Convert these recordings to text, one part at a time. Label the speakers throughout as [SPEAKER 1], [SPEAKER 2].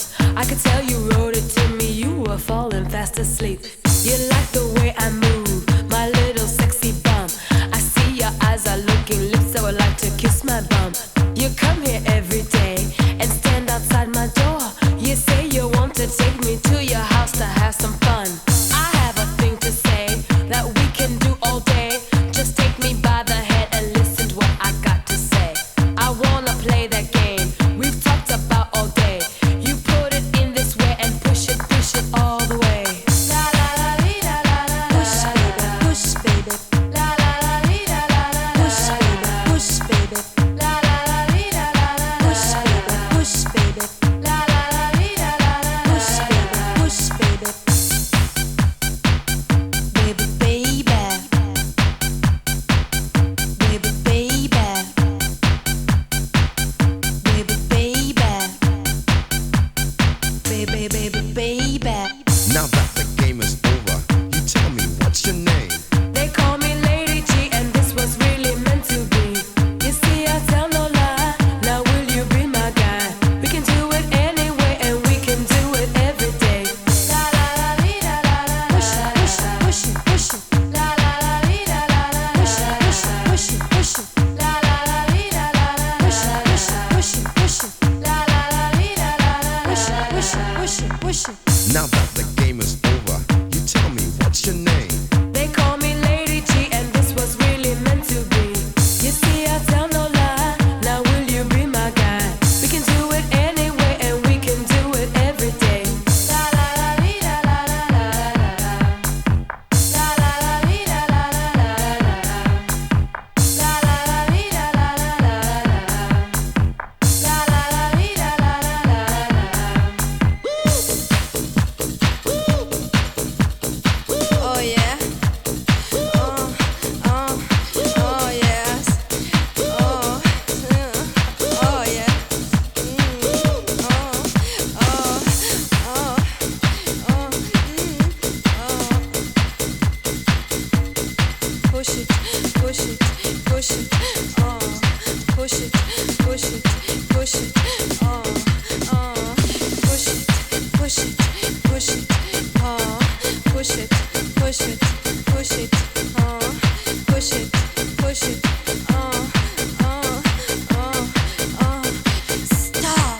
[SPEAKER 1] once. I could tell you wrote it to me, you were falling fast asleep. You like the way I move, my little sexy bum. I see your eyes are looking lips, I would like to kiss my bum. You come here every day and stand outside my door. You say you want to take me to your house to have some fun. I have a thing to say that we can do all day. Just take me by the head and listen to what I got to say. I wanna play that game we've talked about all day. You put it in this way and push it all the way. La la la li, la la la la. Push baby, la la la li, la la la la. Push baby, la la la li, la la la la. Push baby, la la la li, la la la la. Push baby, baby baby, baby baby, baby baby, baby.
[SPEAKER 2] Now that the game is over, you tell me what's your name?
[SPEAKER 1] They call me Lady G, and this was really meant to be. You see, I tell no lie. Now will you be my guy? We can do it anyway, and we can do it every day. La la la li, la la la la. Push it. La la la li, la la la la. Push it. La la la li, la la la la. Push it. La la la li, la la la la. Push it.
[SPEAKER 2] Now that the game is over, you tell me what's your name?
[SPEAKER 1] They call me Lady G, and this was really meant to be. You see, I tell no lie. Now will you be my guy? We can do it anyway, and we can do it every day. La la la li, la la la la la. La la la li, la la la la la. La la la li, la la la la la. La la la li, la la la la la. Oh yeah. Oh yes. Oh yeah. Push it. Push it. Push it. Push it. Push it. Push it. Push it. Push it. Push it. Push it. Push it. Push it. Push it. Push it. Stop.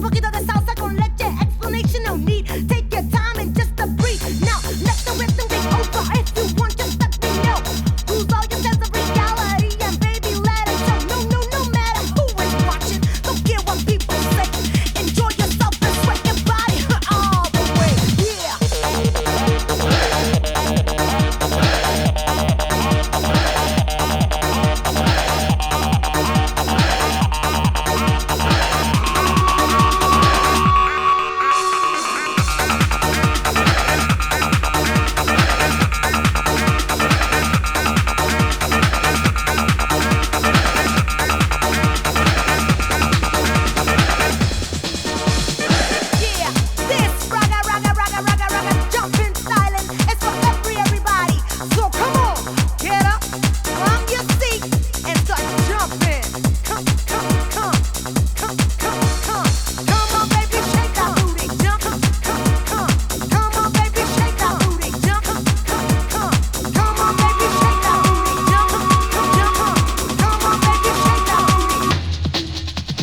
[SPEAKER 3] poquito de salsa con leche. Explanation no need. Take your time and just a breathe. Now let the rhythm take over. If you want, just let me know. Lose all your sense of reality and baby let it show. No, no, no matter who is watching, don't care what people say. Enjoy yourself and sweat your body all the way. Yeah. Yeah, this raga raga raga raga raga jumping silent is for everybody. So come on, get up from your seat and start jumping. Come, come, come, come, come, come. Come on, baby, shake that booty. Jump, come, come, come. Come on, baby, shake that booty. Jump, come, come, come. Come on, baby, shake that booty. Jump, come, come, jump, come on, baby, shake that booty.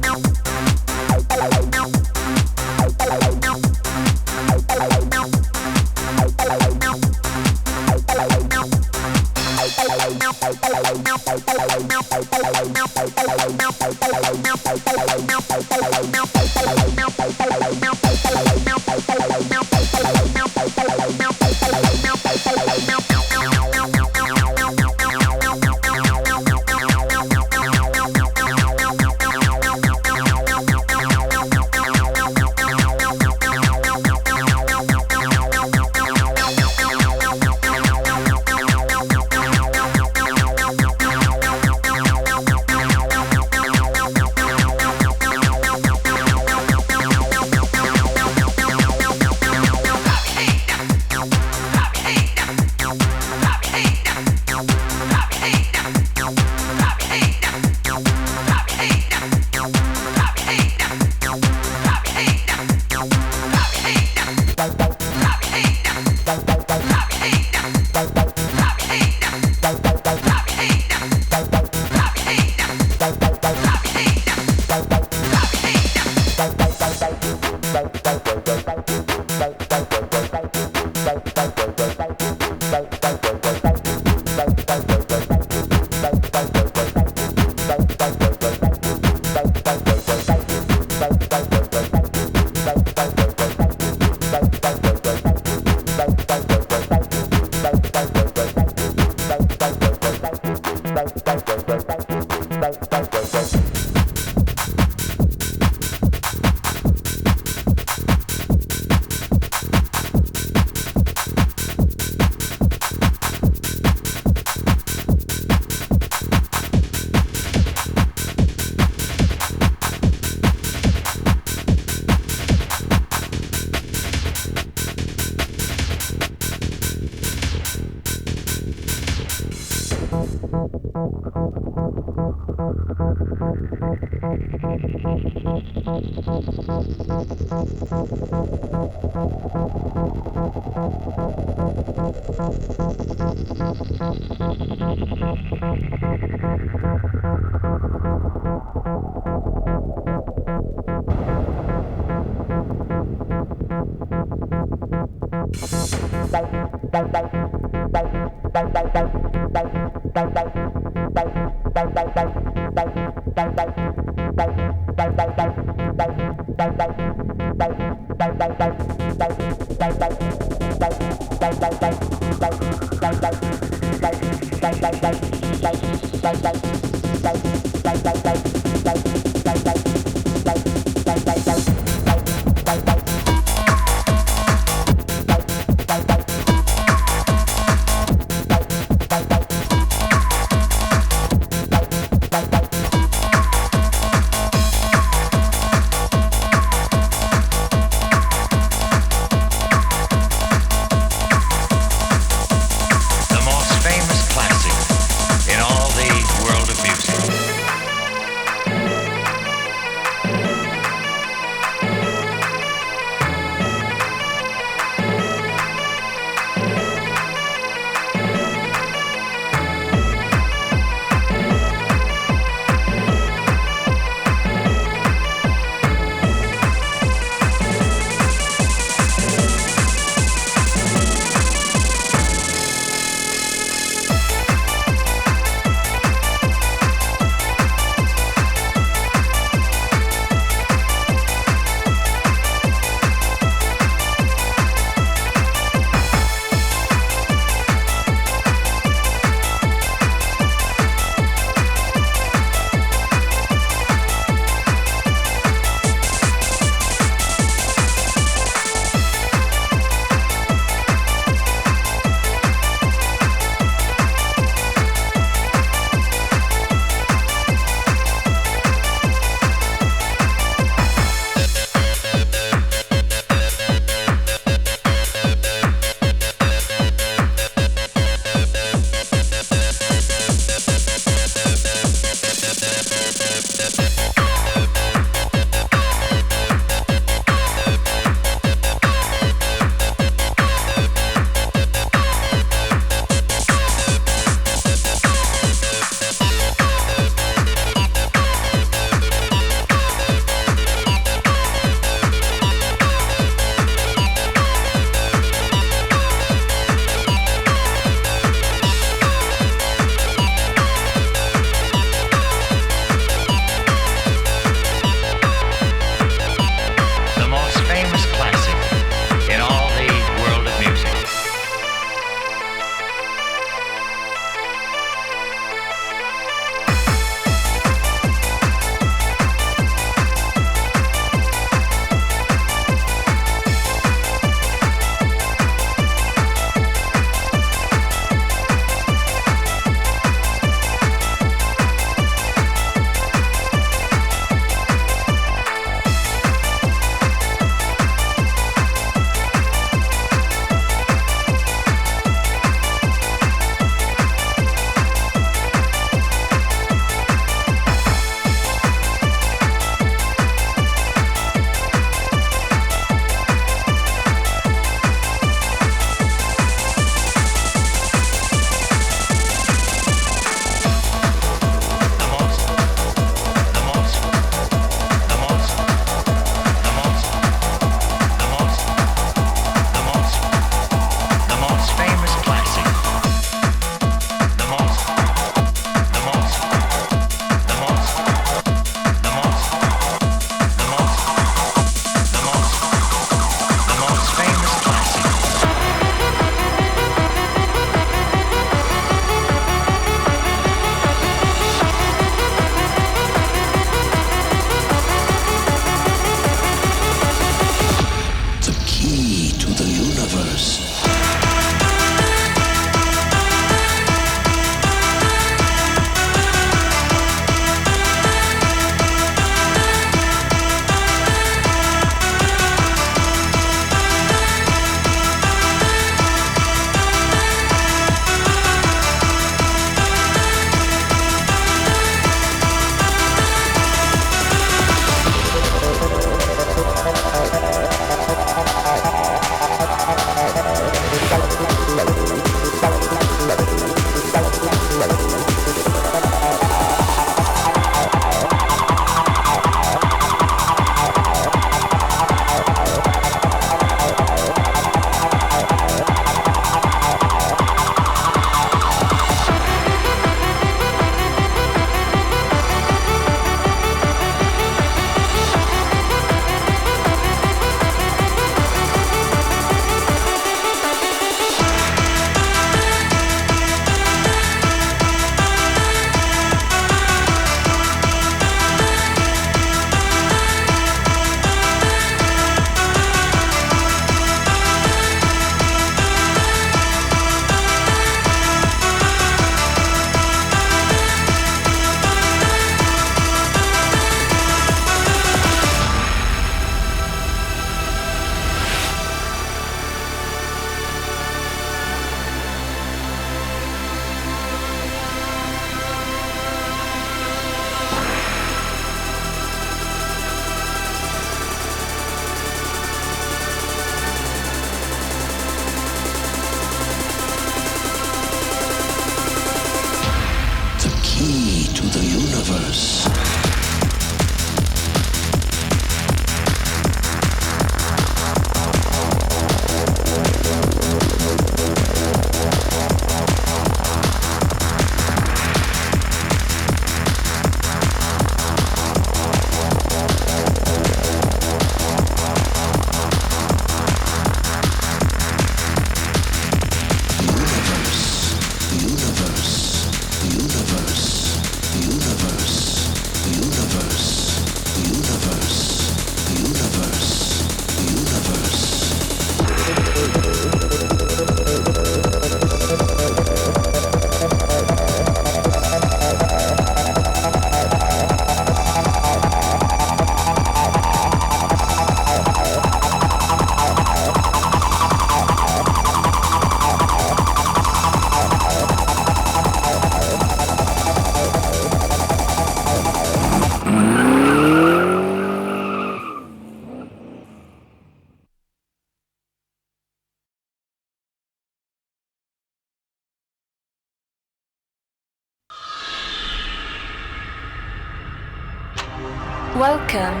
[SPEAKER 4] Welcome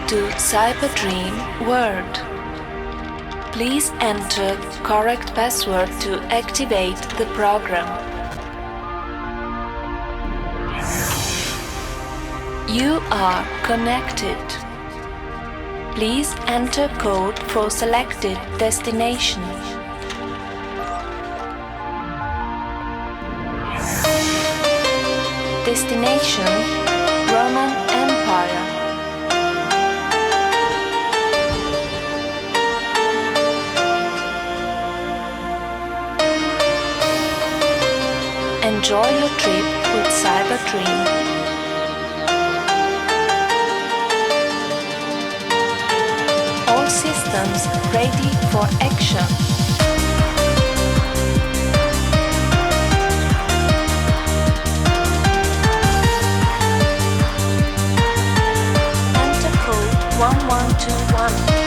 [SPEAKER 4] to Cyberdream World. Please enter correct password to activate the program. You are connected. Please enter code for selected destination. Destination Roman Empire. Enjoy your trip with Cyberdream. All systems ready for action. Enter code 1121.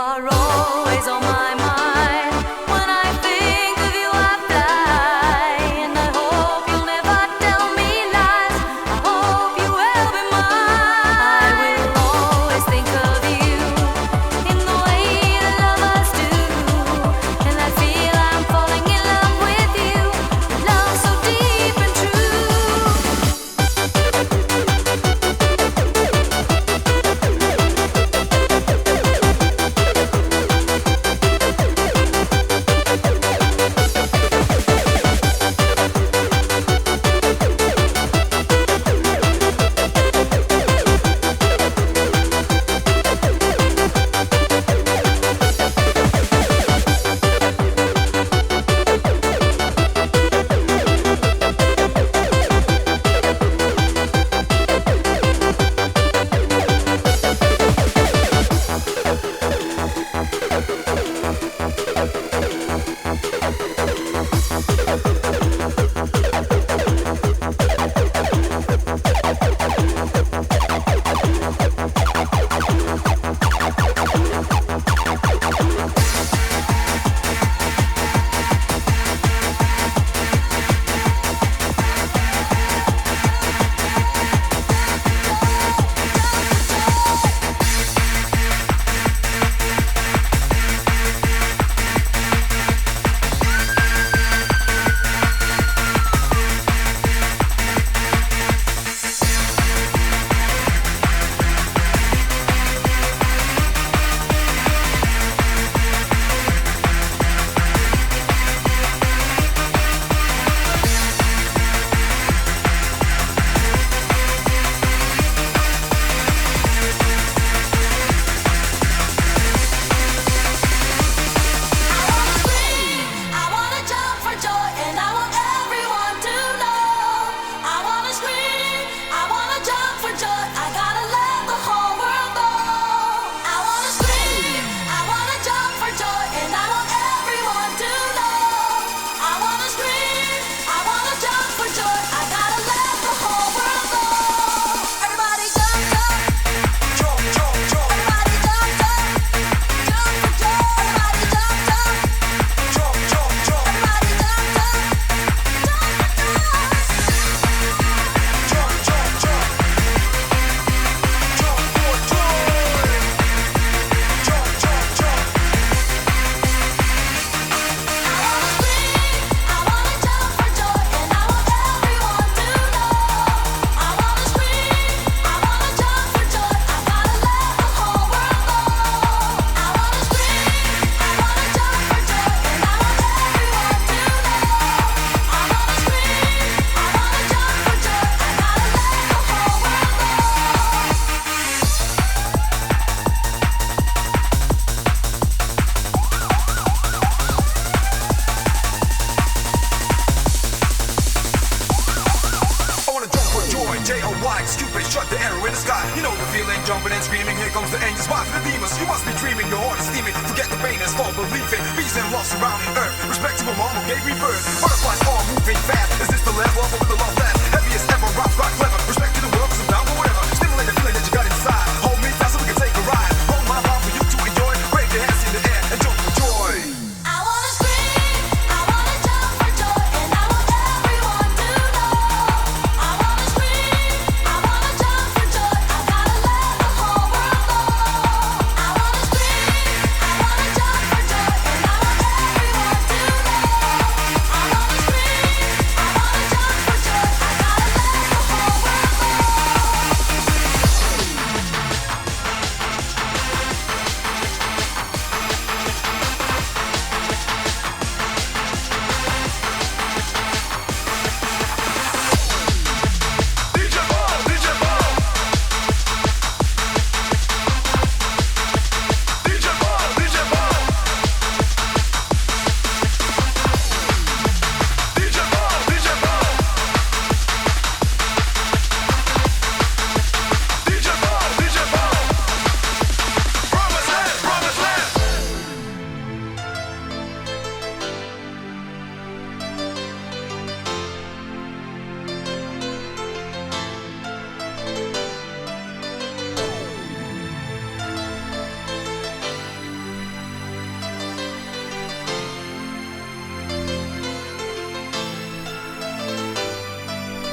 [SPEAKER 1] are always on my mind. When I think of you, I fly. And I hope you'll never tell me lies. I hope you will be mine. I will always think of you in the way that lovers do. And I feel I'm falling in love with you. Love so deep and true.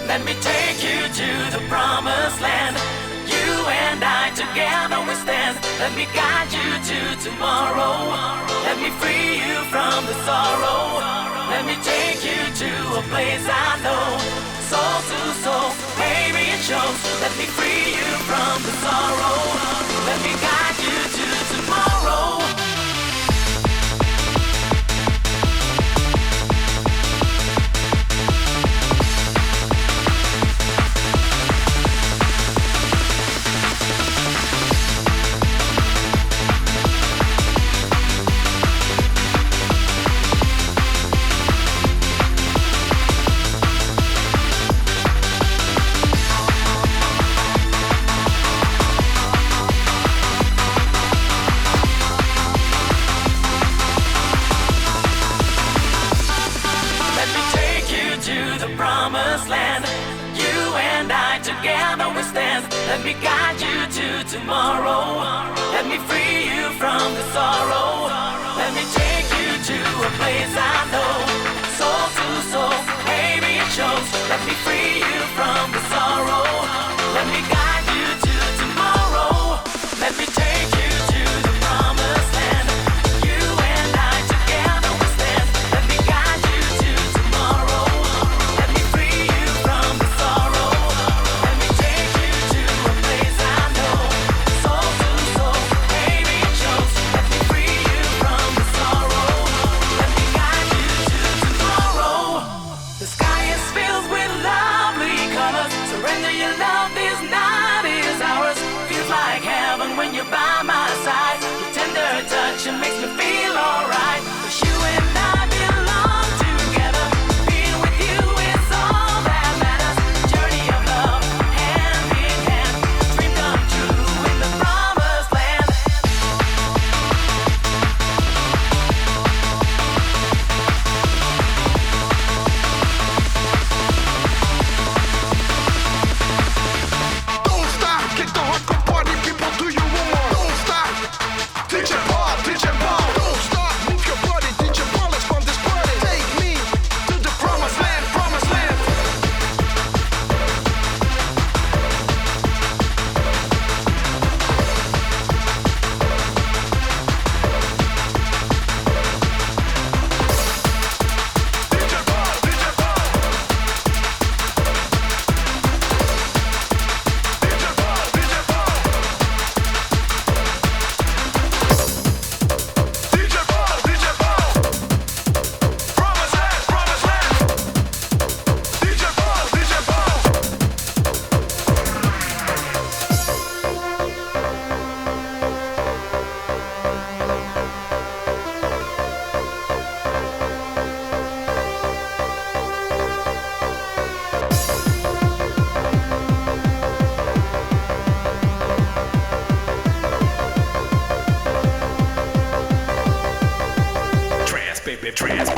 [SPEAKER 5] Let me take you to the promised land. You and I together we stand. Let me guide you to tomorrow. Let me free you from the sorrow. Let me take you to a place I know. Soul to soul, baby it shows. Let me free you from the sorrow. Let me guide you to tomorrow. Let me guide you to tomorrow. Let me free you from the sorrow. Let me take you to a place I know. Soul to soul, baby it shows. Let me free you from the sorrow. Let me guide you to tomorrow. Let me take you to the promised land. You and I together we stand. Let me guide you to tomorrow. Let me free you from the sorrow. Let me take you to a place I know. Soul to soul, baby it shows. Let me free you from the sorrow. Let me guide you to tomorrow. The sky is filled with lovely colors. Surrender your love, this night is ours. Feels like heaven when you're by my side. Your tender touch, it makes me feel alright. 'Cause you and I belong together. Being with you is all that matters. Journey of love, hand in hand. Dream come true in the promised land.
[SPEAKER 6] Don't stop, kick the hardcore party people, do you want more? Don't stop, DJ Paul, DJ Paul. Don't stop, move your body, DJ Paul, let's fund this party. Take me to the promised land, promised land. DJ Paul, DJ Paul. DJ Paul, DJ Paul. DJ Paul, DJ Paul. Promised land, promised land. DJ Paul, DJ Paul.
[SPEAKER 7] Trance, baby, trance.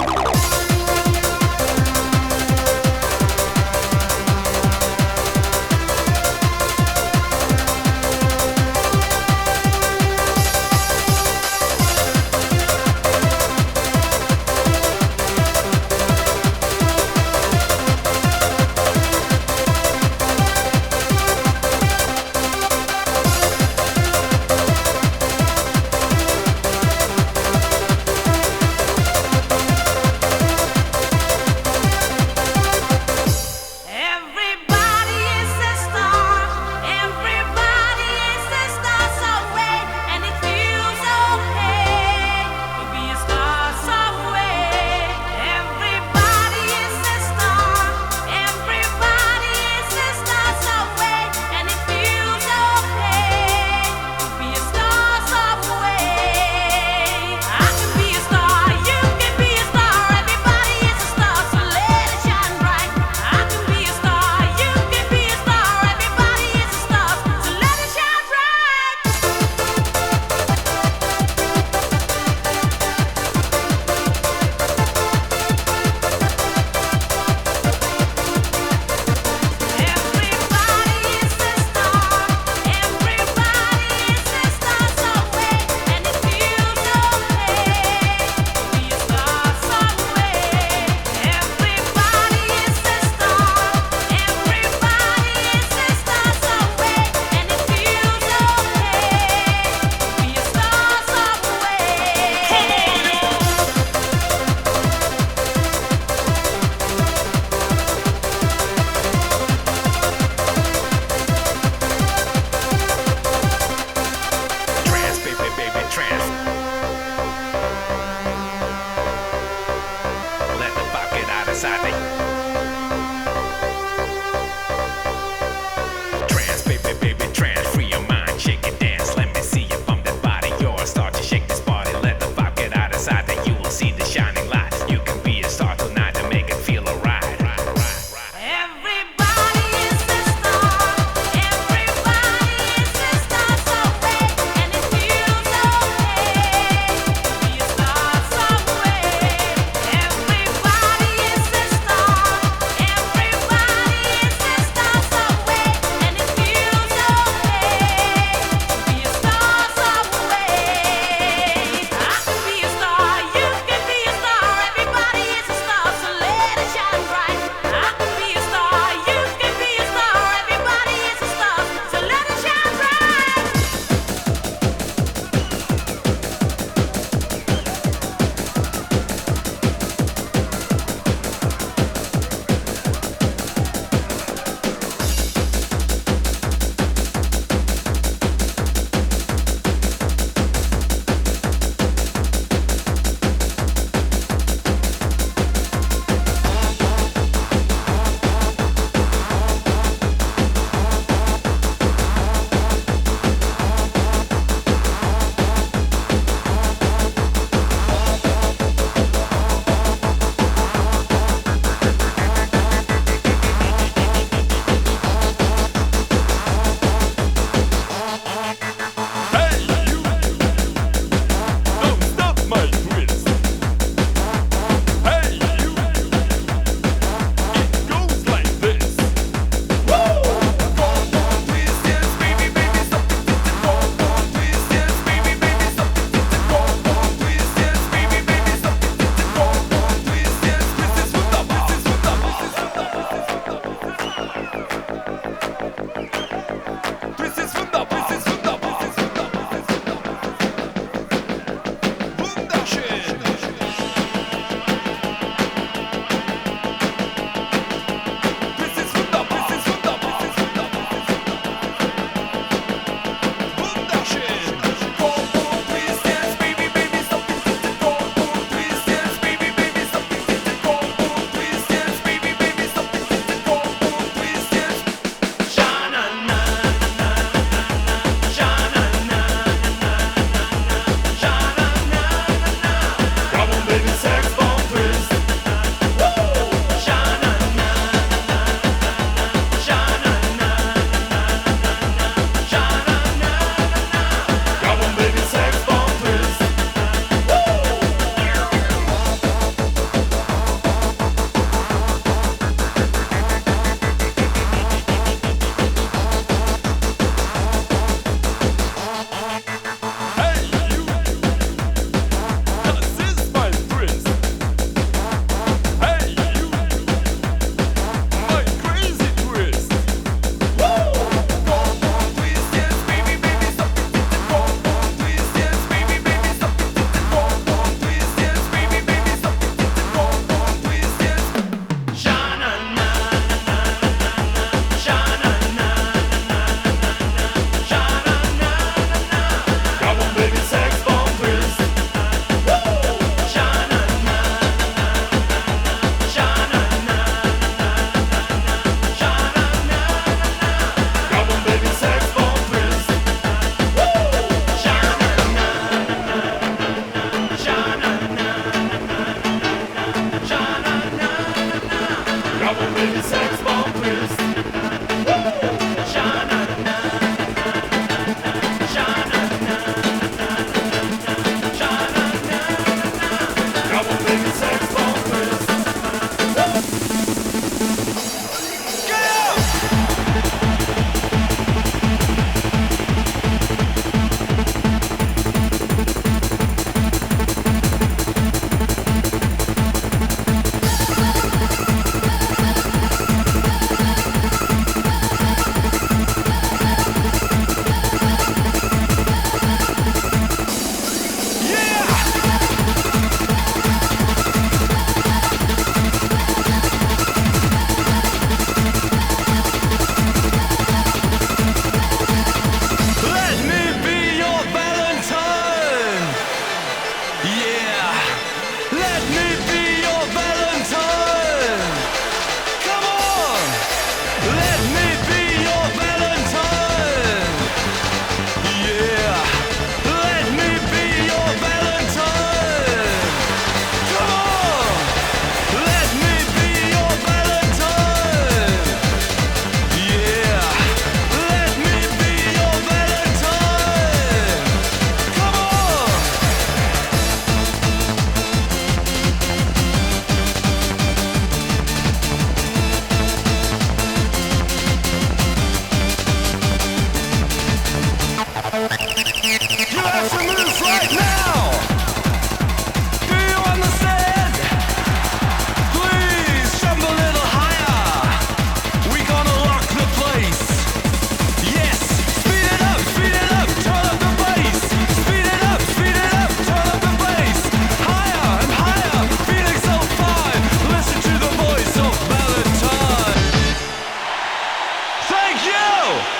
[SPEAKER 7] Go!